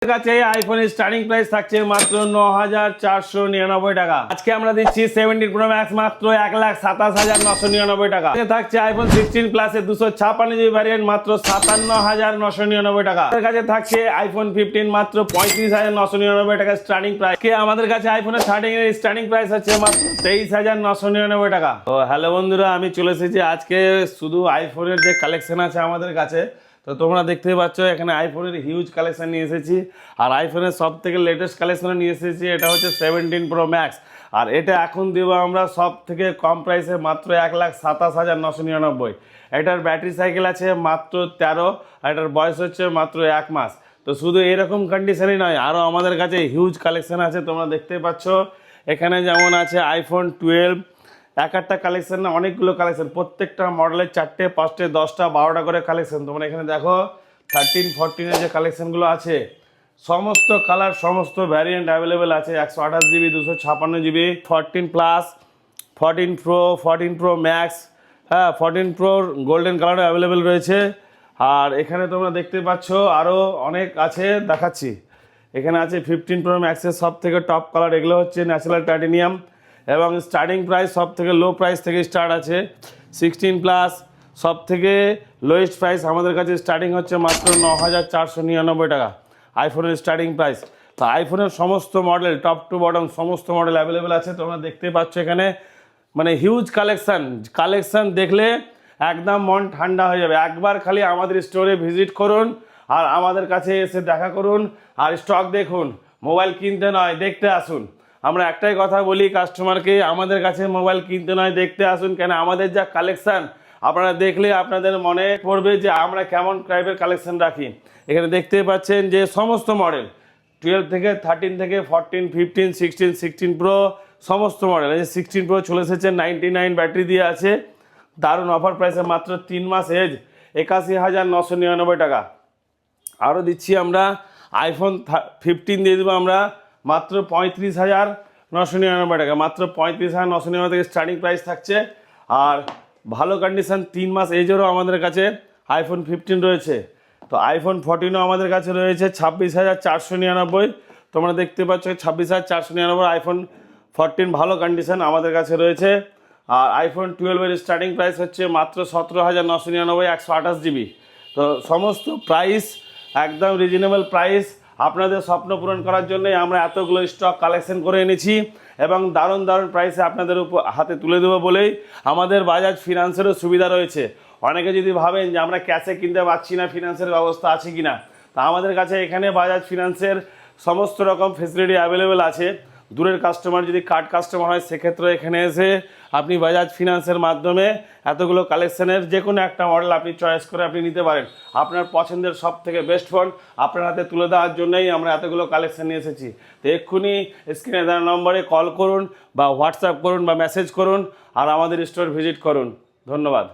কাছে আইফোনের starting price থাকছে মাত্র ৯,৪৯৯ টাকা। আজকে আমরা দিচ্ছি 17 প্রো ম্যাক্স মাত্র ১,২৭,৯৯৯ টাকা। থাকছে আইফোন 16 প্লাসের 256 জিবি ভ্যারিয়েন্ট মাত্র ৫৭,৯৯৯ টাকা। আমাদের কাছে থাকছে আইফোন 15 মাত্র ৩৫,৯৯৯ টাকা স্টার্টিং প্রাইস। আমাদের কাছে আইফোনের স্টার্টিং প্রাইস হচ্ছে মাত্র ২৩,৯৯৯ টাকা। তো হ্যালো বন্ধুরা, আমি চলে এসেছি আজকে শুধু আইফোনের যে কালেকশন আছে আমাদের কাছে। তো তোমরা দেখতেই পাচ্ছ এখানে আইফোনের হিউজ কালেকশন নিয়ে এসেছি। আর আইফোনের সব থেকে লেটেস্ট কালেকশন নিয়ে এসেছি, এটা হচ্ছে 17 প্রো ম্যাক্স। আর এটা এখন দেবো আমরা সব থেকে কম প্রাইসে মাত্র ১,২৭,৯৯৯। এটার ব্যাটারি সাইকেল আছে মাত্র 13, আর এটার বয়স হচ্ছে মাত্র 1 মাস। তো শুধু এরকম কন্ডিশনই নয়, আরও আমাদের কাছে হিউজ কালেকশন আছে। তোমরা দেখতেই পাচ্ছ এখানে যেমন আছে আইফোন 12, একটা কালেকশন না, অনেকগুলো কালেকশন, প্রত্যেকটা মডেলের 4টে 5টে 10টা 12টা করে কালেকশন। তোমরা এখানে দেখো 13, 14 যে কালেকশনগুলো আছে, সমস্ত কালার সমস্ত ভ্যারিয়েন্ট অ্যাভেলেবেল আছে। 128 GB, 256 GB, 14 plus, 14 pro, 14 pro max, হ্যাঁ 14 প্রোর গোল্ডেন কালারও অ্যাভেলেবেল রয়েছে। আর এখানে তোমরা দেখতে পাচ্ছ আরও অনেক আছে, দেখাচ্ছি। এখানে আছে 15 প্রো ম্যাক্সের সব থেকে টপ কালার, এগুলো হচ্ছে ন্যাচারাল টাইটেনিয়াম। এবং স্টার্টিং প্রাইস সব থেকে লো প্রাইস থেকে স্টার্ট আছে। 16 প্লাস সব থেকে লোয়েস্ট প্রাইস আমাদের কাছে স্টার্টিং হচ্ছে মাত্র ৯,৪৯৯ টাকা আইফোনের স্টার্টিং প্রাইস। তো আইফোনের সমস্ত মডেল টপ টু বটম সমস্ত মডেল অ্যাভেলেবেল আছে। তোমরা দেখতে পাচ্ছ এখানে মানে হিউজ কালেকশান দেখলে একদম মন ঠান্ডা হয়ে যাবে। একবার খালি আমাদের স্টোরে ভিজিট করুন আর আমাদের কাছে এসে দেখা করুন আর স্টক দেখুন। মোবাইল কিনতে নয়, দেখতে আসুন। আমরা একটাই কথা বলি কাস্টমারকে, আমাদের কাছে মোবাইল কিনতে নয়, দেখতে আসুন। কেন আমাদের যা কালেকশান আপনারা দেখলে আপনাদের মনে পড়বে যে আমরা কেমন টাইপের কালেকশান রাখি। এখানে দেখতেই পাচ্ছেন যে সমস্ত মডেল 12 থেকে 13 থেকে 14, 15, 16, 16 প্রো সমস্ত মডেল। এই যে 16 প্রো চলে এসেছে 99 ব্যাটারি দিয়ে আছে, দারুণ অফার প্রাইসে মাত্র 3 মাস এজ ৮১,৯৯৯ টাকা। আরও দিচ্ছি আমরা আইফোন 15 দিয়ে দেবো আমরা মাত্র ৩৫,৯৯৯ টাকা। মাত্র ৩৫,৯৯৯ থেকে স্টার্টিং প্রাইস থাকছে। আর ভালো কন্ডিশন 3 মাস এজেরও আমাদের কাছে আইফোন 15 রয়েছে। তো আইফোন 14ও আমাদের কাছে রয়েছে ২৬,৪৯৯। তোমরা দেখতে পাচ্ছ ২৬,৪৯৯ আইফোন 14 ভালো কন্ডিশন আমাদের কাছে রয়েছে। আর আইফোন 12-এর স্টার্টিং প্রাইস হচ্ছে মাত্র ১৭,৯৯৯, 128 জিবি। তো সমস্ত প্রাইস একদম রিজনেবল প্রাইস। আপনাদের স্বপ্ন পূরণ করার জন্যই আমরা এতগুলো স্টক কালেকশন করে এনেছি এবং দারুণ প্রাইসে আপনাদের হাতে তুলে দেবো বলেই আমাদের বাজাজ ফিনান্সেরও সুবিধা রয়েছে। অনেকে যদি ভাবেন যে আমরা ক্যাশে কিনতে পারছি না, ফিনান্সের ব্যবস্থা আছে কি না, তা আমাদের কাছে এখানে বাজাজ ফিনান্সের সমস্ত রকম ফেসিলিটি অ্যাভেলেবেল আছে। দূরের কাস্টমার যদি কার্ড কাস্টমার হয় সেক্ষেত্রে এখানে এসে আপনি বাজাজ ফিনান্সের মাধ্যমে এতগুলো কালেকশনের যে কোনো একটা মডেল আপনি চয়েস করে আপনি নিতে পারেন। আপনার পছন্দের সব থেকে বেস্ট ফোন আপনার হাতে তুলে দেওয়ার জন্যই আমরা এতগুলো কালেকশন নিয়ে এসেছি। তো এক্ষুনি স্ক্রিনে দেওয়া নম্বরে কল করুন বা হোয়াটসঅ্যাপ করুন বা মেসেজ করুন আর আমাদের স্টোর ভিজিট করুন। ধন্যবাদ।